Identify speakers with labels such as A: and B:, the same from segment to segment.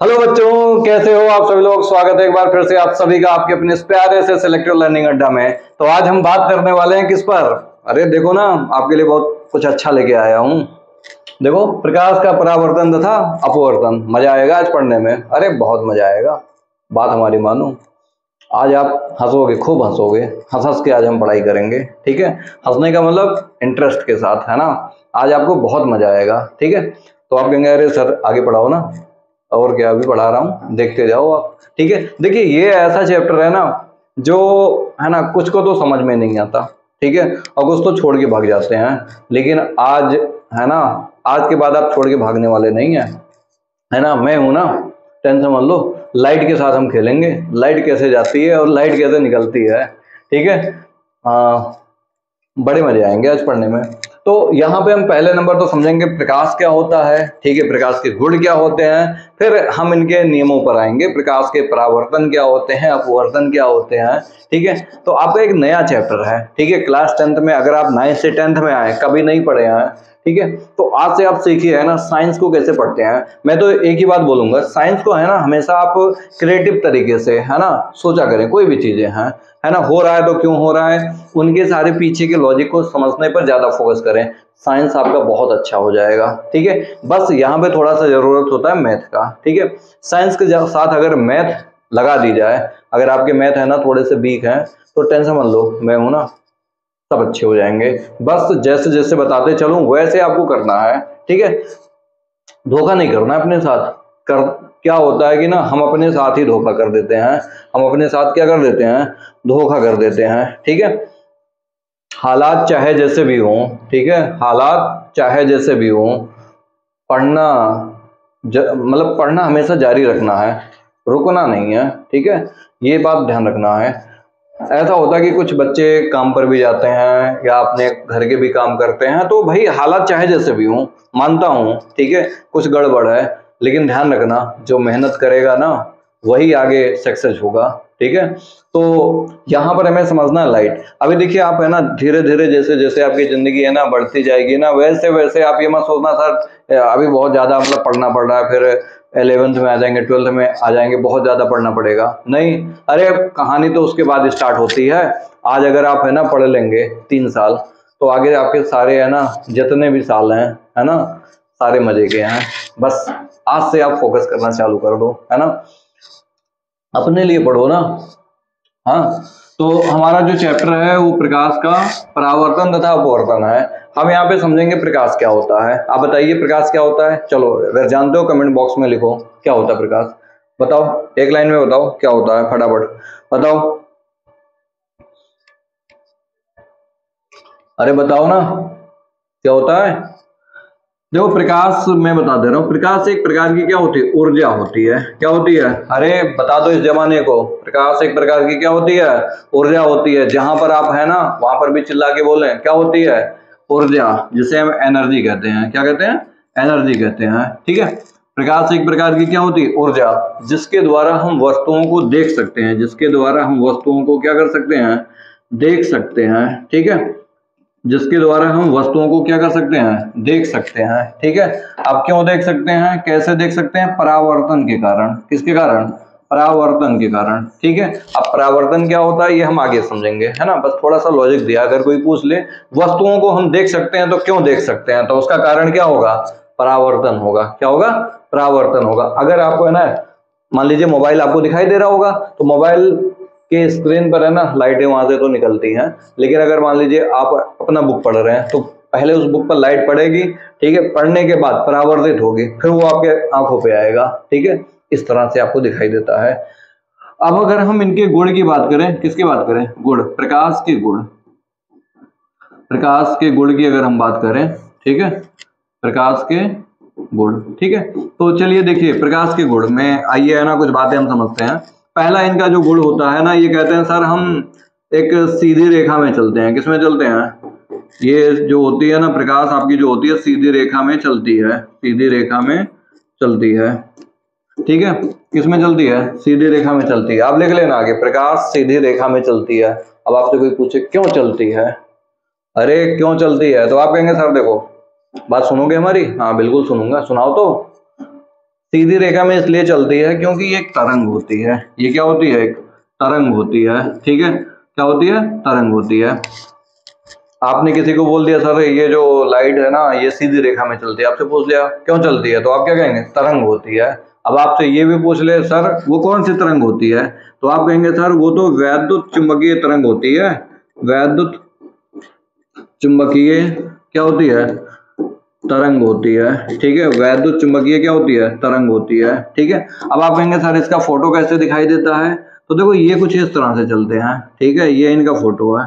A: Hello बच्चों, कैसे हो आप सभी लोग। स्वागत है एक बार फिर से आप सभी का आपके अपने इस प्यारे से सिलेक्टिव लर्निंग अड्डा में। तो आज हम बात करने वाले हैं किस पर। अरे देखो ना, आपके लिए बहुत कुछ अच्छा लेके आया हूँ। देखो, प्रकाश का परावर्तन तथा अपवर्तन। मजा आएगा आज पढ़ने में, अरे बहुत मजा आएगा। बात हमारी मानो, आज आप हंसोगे, खूब हंसोगे। हंस हंस के आज हम पढ़ाई करेंगे, ठीक है। हंसने का मतलब इंटरेस्ट के साथ, है ना। आज आपको बहुत मजा आएगा, ठीक है। तो आप कहेंगे अरे सर आगे पढ़ाओ ना। और क्या, अभी पढ़ा रहा हूँ, देखते जाओ आप, ठीक है। देखिए, ये ऐसा चैप्टर है ना जो, है ना, कुछ को तो समझ में नहीं आता, ठीक है, और कुछ तो छोड़ के भाग जाते हैं। लेकिन आज, है ना, आज के बाद आप छोड़ के भागने वाले नहीं है ना। मैं हूं ना, टेंशन मत लो। लाइट के साथ हम खेलेंगे, लाइट कैसे जाती है और लाइट कैसे निकलती है, ठीक है। बड़े मजे आएंगे आज पढ़ने में। तो यहाँ पे हम पहले नंबर तो समझेंगे प्रकाश क्या होता है, ठीक है, प्रकाश के गुण क्या होते हैं। फिर हम इनके नियमों पर आएंगे, प्रकाश के परावर्तन क्या होते हैं, अपवर्तन क्या होते हैं, ठीक है। तो आपका एक नया चैप्टर है, ठीक है। क्लास 10th में, अगर आप 9th से 10th में आए, कभी नहीं पढ़े हैं, ठीक है, तो आज से आप सीखिए, है ना, साइंस को कैसे पढ़ते हैं। मैं तो एक ही बात बोलूंगा, साइंस को, है ना, हमेशा आप क्रिएटिव तरीके से, है ना, सोचा करें। कोई भी चीजें हैं, है ना, हो रहा है तो क्यों हो रहा है, उनके सारे पीछे के लॉजिक को समझने पर ज्यादा फोकस करें। साइंस आपका बहुत अच्छा हो जाएगा, ठीक है। बस यहाँ पे थोड़ा सा जरूरत होता है मैथ का, ठीक है। साइंस के साथ अगर मैथ लगा दी जाए, अगर आपके मैथ है ना थोड़े से वीक हैं, तो टेंशन मत लो, मैं हूं ना, सब अच्छे हो जाएंगे। बस जैसे जैसे बताते चलूं वैसे आपको करना है, ठीक है। धोखा नहीं करना है अपने साथ। कर क्या होता है कि ना, हम अपने साथ ही धोखा कर देते हैं। हम अपने साथ क्या कर देते हैं, धोखा कर देते हैं, ठीक है। हालात चाहे जैसे भी हों, ठीक है, हालात चाहे जैसे भी हों, पढ़ना मतलब पढ़ना हमेशा जारी रखना है, रुकना नहीं है, ठीक है। ये बात ध्यान रखना है। ऐसा होता है कि कुछ बच्चे काम पर भी जाते हैं या अपने घर के भी काम करते हैं, तो भाई हालात चाहे जैसे भी हों, मानता हूं, ठीक है, कुछ गड़बड़ है, लेकिन ध्यान रखना, जो मेहनत करेगा ना वही आगे सक्सेस होगा, ठीक है। तो यहाँ पर हमें समझना है लाइट। अभी देखिए आप, है ना, धीरे धीरे जैसे जैसे आपकी जिंदगी, है ना, बढ़ती जाएगी ना, वैसे वैसे आप ये मत सोचना सर अभी बहुत ज्यादा मतलब पढ़ना पड़ रहा है, फिर 11th में आ जाएंगे, 12th में आ जाएंगे, बहुत ज्यादा पढ़ना पड़ेगा। नहीं, अरे कहानी तो उसके बाद स्टार्ट होती है। आज अगर आप, है ना, पढ़ लेंगे 3 साल, तो आगे आपके सारे, है ना, जितने भी साल हैं, है ना, सारे मजे के हैं। बस आज से आप फोकस करना चालू कर दो, है ना, अपने लिए पढ़ो ना। हाँ, तो हमारा जो चैप्टर है वो प्रकाश का परावर्तन तथा अपवर्तन है। हम यहाँ पे समझेंगे प्रकाश क्या होता है। आप बताइए प्रकाश क्या होता है। चलो, अगर जानते हो कमेंट बॉक्स में लिखो क्या होता है प्रकाश। बताओ, एक लाइन में बताओ क्या होता है, फटाफट बताओ। अरे बताओ ना, क्या होता है। देखो, प्रकाश मैं बता दे रहा हूँ, प्रकाश एक प्रकार की क्या होती है, ऊर्जा होती है। क्या होती है, अरे बता दो इस जमाने को। प्रकाश एक प्रकार की क्या होती है, ऊर्जा होती है। जहां पर आप, है ना, वहां पर भी चिल्ला के बोले, क्या होती है, ऊर्जा, जिसे हम एनर्जी कहते हैं। क्या कहते हैं, एनर्जी कहते हैं, ठीक है। प्रकाश एक प्रकार की क्या होती है, ऊर्जा, जिसके द्वारा हम वस्तुओं को देख सकते हैं, जिसके द्वारा हम वस्तुओं को क्या कर सकते हैं, देख सकते हैं, ठीक है। जिसके द्वारा हम वस्तुओं को क्या कर सकते हैं, देख सकते हैं, ठीक है। अब क्यों देख सकते हैं, कैसे देख सकते हैं, परावर्तन के कारण। किसके कारण, परावर्तन के कारण, ठीक है। अब परावर्तन क्या होता है ये हम आगे समझेंगे, है ना। बस थोड़ा सा लॉजिक दिया, अगर कोई पूछ ले वस्तुओं को हम देख सकते हैं तो क्यों देख सकते हैं, तो उसका कारण क्या होगा, परावर्तन होगा। क्या होगा, परावर्तन होगा। अगर आपको, है ना, मान लीजिए मोबाइल आपको दिखाई दे रहा होगा, तो मोबाइल के स्क्रीन पर, है ना, लाइटें वहां से तो निकलती हैं, लेकिन अगर मान लीजिए आप अपना बुक पढ़ रहे हैं, तो पहले उस बुक पर लाइट पड़ेगी, ठीक है, पढ़ने के बाद परावर्तित होगी, फिर वो आपके आंखों पे आएगा, ठीक है। इस तरह से आपको दिखाई देता है। अब अगर हम इनके गुण की बात करें, किसकी बात करें, गुण, प्रकाश के गुण, प्रकाश के गुण की अगर हम बात करें, ठीक है, प्रकाश के गुण, ठीक है। तो चलिए देखिए प्रकाश के गुण में आइए, है ना, कुछ बातें हम समझते हैं। पहला इनका जो गुण होता है ना, ये कहते हैं सर हम एक सीधी रेखा में चलते हैं। किसमें चलते हैं, ये जो होती है ना प्रकाश आपकी जो होती है सीधी रेखा में चलती है, सीधी रेखा में चलती है, ठीक है। किसमें चलती है, सीधी रेखा में चलती है। आप लिख लेना आगे, प्रकाश सीधी रेखा में चलती है। अब आपसे कोई पूछे क्यों चलती है, अरे क्यों चलती है, तो आप कहेंगे सर देखो, बात सुनोगे हमारी, हाँ बिल्कुल सुनूंगा, सुनाओ तो। सीधी रेखा में इसलिए चलती है क्योंकि ये एक तरंग होती है। ये क्या होती है? एक तरंग होती है। ठीक है, क्या होती है? तरंग होती है। आपने किसी को बोल दिया सर ये जो लाइट है ना ये सीधी रेखा में चलती है, आपसे पूछ लिया क्यों चलती है, तो आप क्या कहेंगे? तरंग होती है। अब आपसे ये भी पूछ ले सर वो कौन सी तरंग होती है, तो आप कहेंगे सर वो तो वैद्युत चुंबकीय तरंग होती है। वैद्युत चुंबकीय क्या होती है? तरंग होती है। ठीक है, वैद्युत चुंबकीय क्या होती है? तरंग होती है। ठीक है, अब आप कहेंगे सर इसका फोटो कैसे दिखाई देता है, तो देखो ये कुछ इस तरह से चलते हैं। ठीक है, ये इनका फोटो है।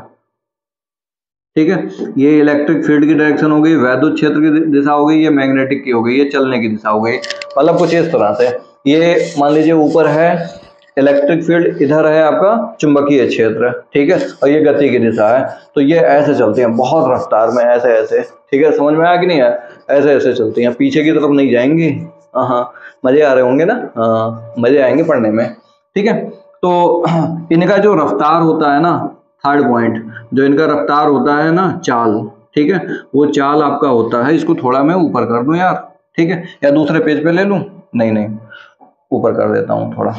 A: ठीक है, ये इलेक्ट्रिक फील्ड की डायरेक्शन हो गई, वैद्युत क्षेत्र की दिशा हो गई, ये मैग्नेटिक की हो गई, ये चलने की दिशा हो गई। मतलब कुछ इस तरह से ये मान लीजिए ऊपर है इलेक्ट्रिक फील्ड, इधर है आपका चुंबकीय क्षेत्र। ठीक है, और ये गति की दिशा है, तो ये ऐसे चलती हैं बहुत रफ्तार में, ऐसे ऐसे। ठीक है, समझ में आया कि नहीं है? ऐसे ऐसे चलती हैं, पीछे की तरफ नहीं जाएंगी। हाँ, मजे आ रहे होंगे ना? हाँ, मजे आएंगे पढ़ने में। ठीक है, तो इनका जो रफ्तार होता है ना, थर्ड पॉइंट, जो इनका रफ्तार होता है ना चाल, ठीक है, वो चाल आपका होता है, इसको थोड़ा मैं ऊपर कर दूं यार, ठीक है, या दूसरे पेज पे ले लूं? नहीं नहीं, ऊपर कर देता हूं थोड़ा।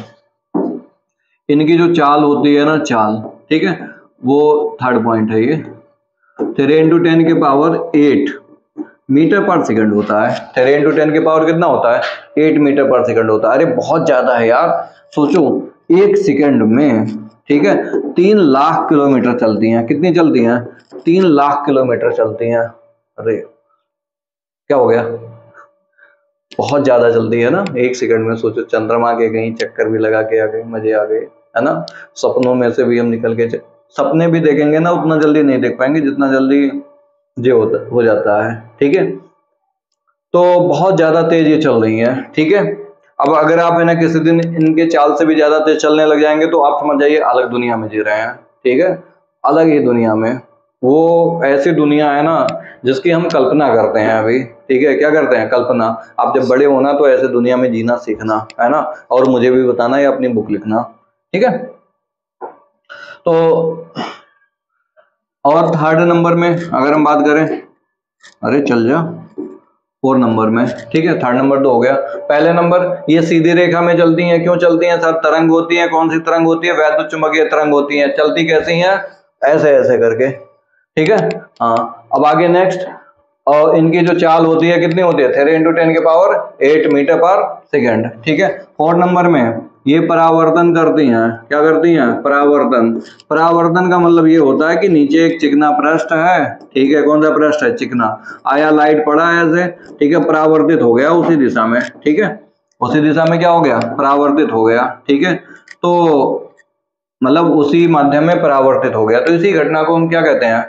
A: इनकी जो चाल होती है ना चाल, ठीक है, वो थर्ड पॉइंट है ये 3 × 10 के पावर 8 मीटर पर सेकंड होता है। 3 × 10 के पावर कितना होता है? 8 मीटर पर सेकंड होता है। अरे बहुत ज्यादा है यार, सोचो एक सेकंड में, ठीक है, 3 लाख किलोमीटर चलती हैं। कितनी चलती हैं? 3 लाख किलोमीटर चलती हैं। अरे क्या हो गया? बहुत ज्यादा चलती है ना एक सेकंड में। सोचो चंद्रमा के कहीं चक्कर भी लगा के आ गए, मजे आ गए, है ना? सपनों में से भी हम निकल के सपने भी देखेंगे ना, उतना जल्दी नहीं देख पाएंगे जितना जल्दी ये हो जाता है। ठीक है, तो बहुत ज्यादा तेज ये चल रही है। ठीक है, अब अगर आप है ना किसी दिन इनके चाल से भी ज्यादा तेज चलने लग जाएंगे तो आप समझ जाइए अलग दुनिया में जी रहे हैं। ठीक है, अलग ही दुनिया में, वो ऐसी दुनिया है ना जिसकी हम कल्पना करते हैं अभी। ठीक है, क्या करते हैं? कल्पना। आप जब बड़े होना तो ऐसे दुनिया में जीना सीखना, है ना, और मुझे भी बताना या अपनी बुक लिखना। ठीक है, तो और थर्ड नंबर में अगर हम बात करें, अरे चल जा 4 नंबर में, ठीक है, थर्ड नंबर तो हो गया। पहले नंबर ये सीधी रेखा में चलती हैं। क्यों चलती हैं सर? तरंग होती है। कौन सी तरंग होती है? वैद्युत चुंबकीय तरंग होती है। चलती कैसी हैं? ऐसे ऐसे करके। ठीक है, हाँ, अब आगे नेक्स्ट, और इनकी जो चाल होती है कितनी होती है? 3 × 10 के पावर 8 मीटर पर सेकंड। ठीक है, 4 नंबर में ये परावर्तन करती हैं। क्या करती हैं? परावर्तन। परावर्तन का मतलब ये होता है कि नीचे एक चिकना पृष्ठ है, ठीक है, कौन सा पृष्ठ है? चिकना। आया लाइट पड़ा ऐसे, ठीक है, परावर्तित हो गया उसी दिशा में। ठीक है, उसी दिशा में क्या हो गया? परावर्तित हो गया। ठीक है, तो मतलब उसी माध्यम में परावर्तित हो गया, तो इसी घटना को हम क्या कहते हैं?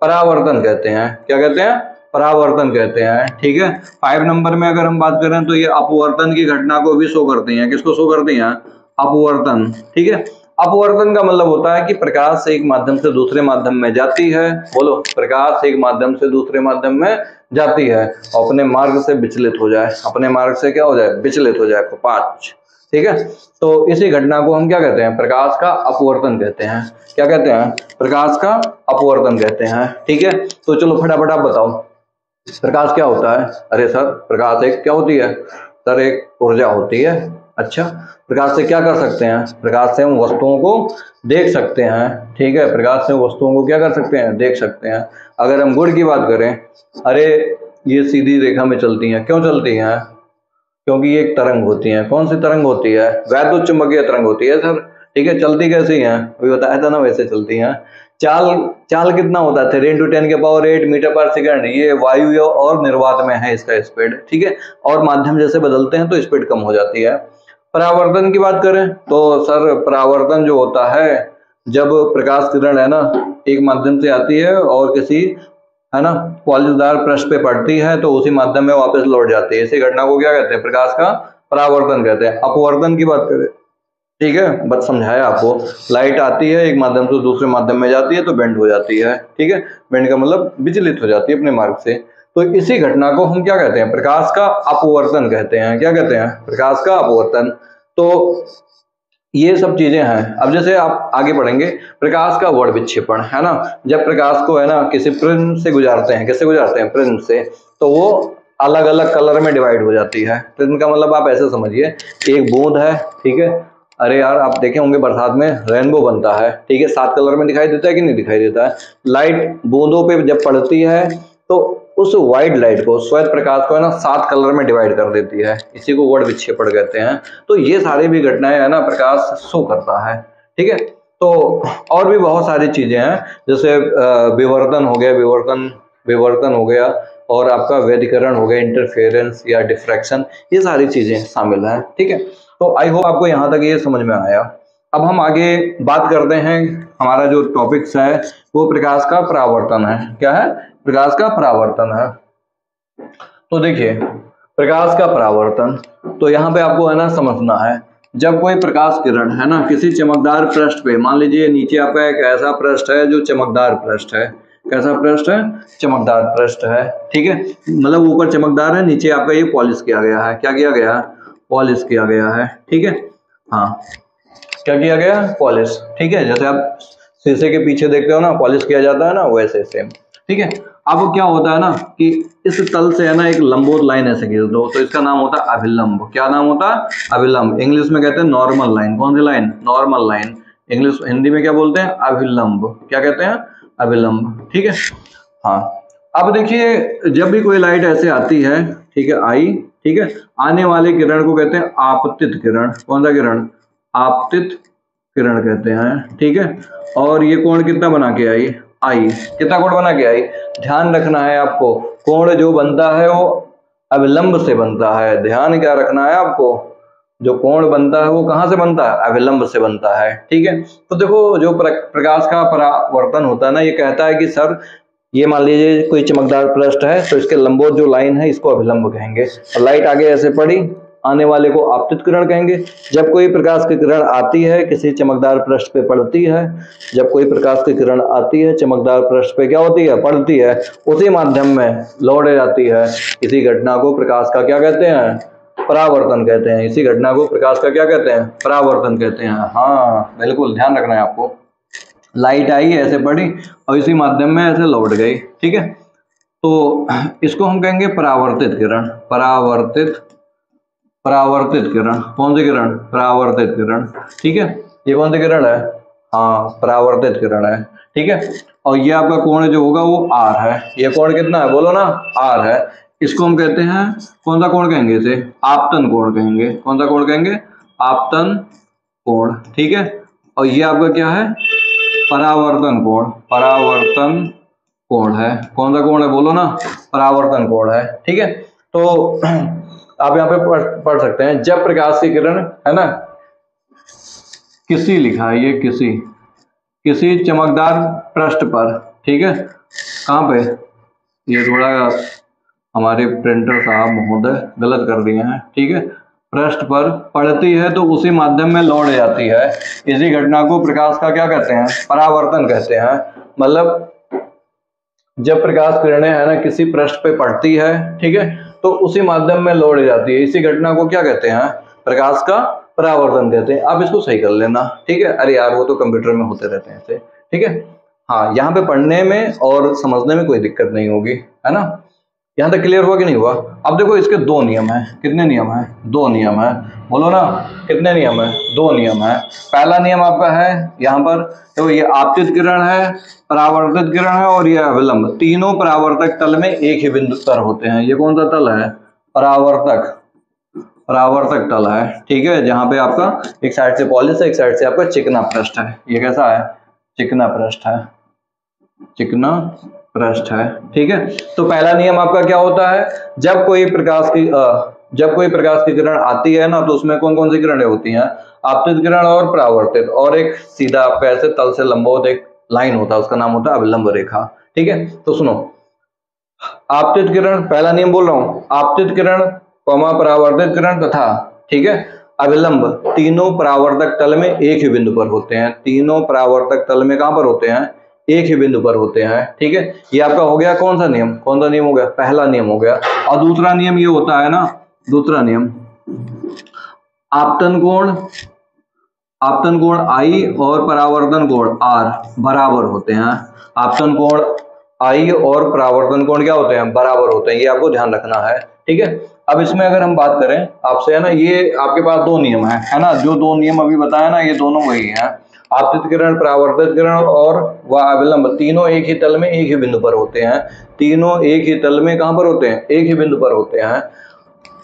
A: परावर्तन कहते हैं। क्या कहते हैं? परावर्तन कहते हैं। ठीक है, 5 नंबर में अगर हम बात करें तो ये अपवर्तन की घटना को भी शो करती हैं। किसको शो करती हैं? अपवर्तन। ठीक है, अपवर्तन का मतलब होता है कि प्रकाश से एक माध्यम से दूसरे माध्यम में जाती है। बोलो, प्रकाश एक माध्यम से दूसरे माध्यम में जाती है और अपने मार्ग से विचलित हो जाए। अपने मार्ग से क्या हो जाए? विचलित हो जाए। 5। ठीक है, तो इसी घटना को हम क्या कहते हैं? प्रकाश का अपवर्तन कहते हैं। क्या कहते हैं? प्रकाश का अपवर्तन कहते हैं। ठीक है, तो चलो फटाफट आप बताओ प्रकाश क्या होता है? अरे सर प्रकाश एक क्या होती है? सर एक ऊर्जा होती है। अच्छा, प्रकाश से क्या कर सकते हैं? प्रकाश से हम वस्तुओं को देख सकते हैं। ठीक है, प्रकाश से वस्तुओं को क्या कर सकते हैं? देख सकते हैं। अगर हम गुड़ की बात करें, अरे ये सीधी रेखा में चलती हैं। क्यों चलती हैं? क्योंकि ये एक तरंग होती है। कौन सी तरंग होती है? वैद्युत चुंबकीय तरंग होती है सर। ठीक है, चलती कैसी हैं? अभी बताया था ना, वैसे चलती हैं। चाल चाल कितना होता है? 3 × 10 के पावर 8 मीटर पर सेकंड। ये वायु और निर्वात में है इसका स्पीड। ठीक है, और माध्यम जैसे बदलते हैं तो स्पीड कम हो जाती है। परावर्तन की बात करें तो सर परावर्तन जो होता है, जब प्रकाश किरण है ना एक माध्यम से आती है और किसी, है ना, पॉलिशदार पृष्ठ पे पड़ती है तो उसी माध्यम में वापस लौट जाती है। इसी घटना को क्या कहते हैं? प्रकाश का परावर्तन कहते हैं। अपवर्तन की बात करें, ठीक है, बस समझाया आपको। लाइट आती है एक माध्यम से दूसरे माध्यम में जाती है तो बेंड हो जाती है। ठीक है, बेंड का मतलब विचलित हो जाती है अपने मार्ग से। तो इसी घटना को हम क्या कहते हैं? प्रकाश का अपवर्तन कहते हैं। क्या कहते हैं? प्रकाश का अपवर्तन। तो ये सब चीजें हैं। अब जैसे आप आगे बढ़ेंगे, प्रकाश का वर्ण विक्षेपण, है ना, जब प्रकाश को है ना किसी प्रिज्म से गुजारते हैं, किससे गुजारते हैं? प्रिज्म से, तो वो अलग अलग कलर में डिवाइड हो जाती है। तो इनका मतलब आप ऐसे समझिए, एक बूंद है, ठीक है, अरे यार आप देखे होंगे बरसात में रेनबो बनता है, ठीक है, 7 कलर में दिखाई देता है कि नहीं दिखाई देता है। लाइट बूंदों पे जब पड़ती है तो उस व्हाइट लाइट को, श्वेत प्रकाश को है ना 7 कलर में डिवाइड कर देती है, इसी को वर्ड विक्षेपण कहते हैं। तो ये सारी भी घटनाएं है ना प्रकाश शो करता है, ठीक है। तो और भी बहुत सारी चीजें हैं, जैसे विवर्तन हो गया, विवर्तन हो गया, और आपका व्यतिकरण हो गया, इंटरफेरेंस या डिफ्रैक्शन, ये सारी चीजें शामिल हैं, ठीक है। तो आई होप आपको यहाँ तक ये समझ में आया। अब हम आगे बात करते हैं, हमारा जो टॉपिक्स है वो प्रकाश का परावर्तन है। क्या है? प्रकाश का परावर्तन है। तो देखिए प्रकाश का परावर्तन, तो यहाँ पे आपको है ना समझना है, जब कोई प्रकाश किरण है ना किसी चमकदार पृष्ठ पे, मान लीजिए नीचे आपका एक ऐसा पृष्ठ है जो चमकदार पृष्ठ है, कैसा पृष्ठ है? चमकदार पृष्ठ है, ठीक है, मतलब ऊपर चमकदार है, नीचे आपका ये पॉलिश किया गया है। क्या किया गया? पॉलिश किया गया है, ठीक है। हाँ, क्या किया गया? पॉलिश, ठीक है, जैसे आप शीशे के पीछे देखते हो ना पॉलिश किया जाता है ना, वैसे सेम, ठीक है। अब क्या होता है ना कि इस तल से है ना एक लंबवत लाइन ऐसे खींच दो, तो इसका नाम होता है अभिलंब। क्या नाम होता है? अभिलंब। इंग्लिश में कहते हैं नॉर्मल लाइन। कौन सी line? Normal line. English Hindi में क्या बोलते हैं? अभिलंब। क्या कहते हैं? अभिलंब, ठीक है। हाँ, अब देखिए जब भी कोई लाइट ऐसे आती है, ठीक है, आई, ठीक है, आने वाले किरण को कहते हैं आपतित किरण। कौन सा किरण? आपतित किरण कहते हैं, ठीक है। और ये कोण कितना बना के आई? आई। कितना कोण बना के आई? ध्यान रखना है आपको, कोण जो बनता है वो अविलंब से बनता है। ध्यान क्या रखना है आपको, जो कोण बनता है वो कहाँ से बनता है? अविलंब से बनता है, ठीक है। तो देखो जो प्रकाश का परावर्तन होता है ना, ये कहता है कि सर ये मान लीजिए कोई चमकदार पृष्ठ है, तो इसके लंबवत जो लाइन है इसको अभिलंब कहेंगे, और लाइट आगे ऐसे पड़ी, आने वाले को आपतित किरण कहेंगे। जब कोई प्रकाश की किरण आती है किसी चमकदार पृष्ठ पे पड़ती है, जब कोई प्रकाश की किरण आती है चमकदार पृष्ठ पे क्या होती है? पड़ती है, उसी माध्यम में लौट जाती है। इसी घटना को प्रकाश का क्या कहते हैं? परावर्तन कहते हैं। इसी घटना को प्रकाश का क्या कहते हैं? परावर्तन कहते हैं। हाँ बिल्कुल ध्यान रखना है आपको। लाइट आई ऐसे पड़ी और इसी माध्यम में ऐसे लौट गई, ठीक है। तो इसको हम कहेंगे परावर्तित किरण। परावर्तित किरण। कौन सी किरण? परावर्तित किरण, ठीक है। ये कौन सी किरण है? हाँ, परावर्तित किरण है, ठीक है। और ये आपका कोण जो होगा वो आर है। ये कोण कितना है? बोलो ना, आर है। इसको हम कहते हैं, कौन सा कोण कहेंगे? इसे आपतन कोण कहेंगे। कौन सा कोण कहेंगे? आपतन कोण, ठीक है। और ये आपका क्या है? परावर्तन कोण। परावर्तन कोण है। कौन सा कोण है? बोलो ना, परावर्तन कोण है, ठीक है। तो आप यहाँ पे पढ़ सकते हैं, जब प्रकाश की किरण है ना किसी लिखा है, ये किसी चमकदार पृष्ठ पर, ठीक है, कहाँ पे? ये थोड़ा हमारे प्रिंटर साहब महोदय गलत कर दिए हैं, ठीक है। पृष्ठ पर पड़ती है तो उसी माध्यम में लौट जाती है। इसी घटना को प्रकाश का क्या कहते हैं? परावर्तन कहते हैं। मतलब जब प्रकाश किरणें है ना किसी पृष्ठ पे पड़ती है, ठीक है, तो उसी माध्यम में लौट जाती है। इसी घटना को क्या कहते हैं? प्रकाश का परावर्तन कहते हैं। आप इसको सही कर लेना, ठीक है। अरे यार वो तो कंप्यूटर में होते रहते हैं ऐसे, ठीक है। हाँ, यहाँ पे पढ़ने में और समझने में कोई दिक्कत नहीं होगी, है ना। यहाँ तक क्लियर हुआ कि नहीं हुआ? अब देखो इसके 2 नियम हैं। कितने नियम हैं? 2 नियम है। बोलो ना, कितने नियम है? 2 नियम है। पहला नियम आपका है यहाँ पर, तो ये आपतित किरण है, परावर्तित किरण है, और ये अविलंब। तीनों परावर्तक तल में एक ही बिंदु पर होते हैं। ये कौन सा तल है? परावर्तक तल है, ठीक है, जहां पे आपका एक साइड से पॉलिश है, एक साइड से आपका चिकना पृष्ठ है। ये कैसा है? चिकना पृष्ठ है, चिकना पृष्ठ है, ठीक है। तो पहला नियम आपका क्या होता है? जब कोई प्रकाश की किरण आती है ना, तो उसमें कौन कौन सी किरणें होती हैं? आपतित किरण और परावर्तित, और एक सीधा आपका ऐसे तल से लंबवत एक लाइन होता है, उसका नाम होता है अभिलंब रेखा, ठीक है। तो सुनो, आपतित किरण, पहला नियम बोल रहा हूं, आपतित किरण, परावर्तित किरण तथा, ठीक है, अभिलंब, तीनों परावर्तक तल में एक ही बिंदु पर होते हैं। तीनों परावर्तक तल में कहां पर होते हैं? एक ही बिंदु पर होते हैं, ठीक है। ये आपका हो गया कौन सा नियम? कौन सा नियम हो गया? पहला नियम हो गया। और दूसरा नियम ये होता है ना, दूसरा नियम, आपतन कोण I और परावर्तन कोण R बराबर होते हैं। आपतन कोण आई और परावर्तन कोण क्या होते हैं, बराबर होते हैं, ये आपको ध्यान रखना है। ठीक है, अब इसमें अगर हम बात करें आपसे, है ना, ये आपके पास दो नियम है ना, जो दो नियम अभी बताया ना, ये दोनों वही हैं। आपतित किरण, परावर्तित किरण और वह अविलंब, तीनों एक ही तल में एक ही बिंदु पर होते हैं। तीनों एक ही तल में कहां पर होते हैं, एक ही बिंदु पर होते हैं।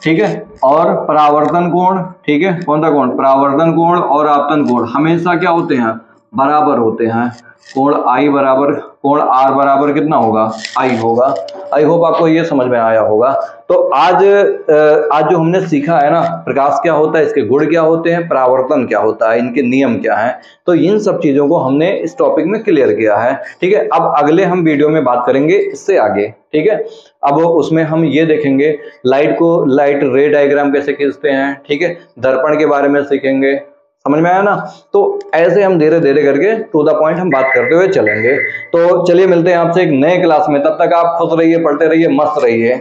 A: ठीक है, और परावर्तन कोण, ठीक है, कौन सा कोण, परावर्तन कोण और आपतन कोण हमेशा क्या होते हैं, बराबर होते हैं। कोण आई बराबर, कोण आर बराबर कितना होगा, आई होगा। आई होप आपको ये समझ में आया होगा। तो आज जो हमने सीखा है ना, प्रकाश क्या होता है, इसके गुण क्या होते हैं, परावर्तन क्या होता है, इनके नियम क्या हैं, तो इन सब चीजों को हमने इस टॉपिक में क्लियर किया है। ठीक है, अब अगले हम वीडियो में बात करेंगे इससे आगे। ठीक है, अब उसमें हम ये देखेंगे लाइट रे डायग्राम कैसे खींचते हैं। ठीक है, दर्पण के बारे में सीखेंगे। समझ में आया ना? तो ऐसे हम धीरे धीरे करके टू द पॉइंट हम बात करते हुए चलेंगे। तो चलिए मिलते हैं आपसे एक नए क्लास में, तब तक आप खुश रहिए, पढ़ते रहिए, मस्त रहिए।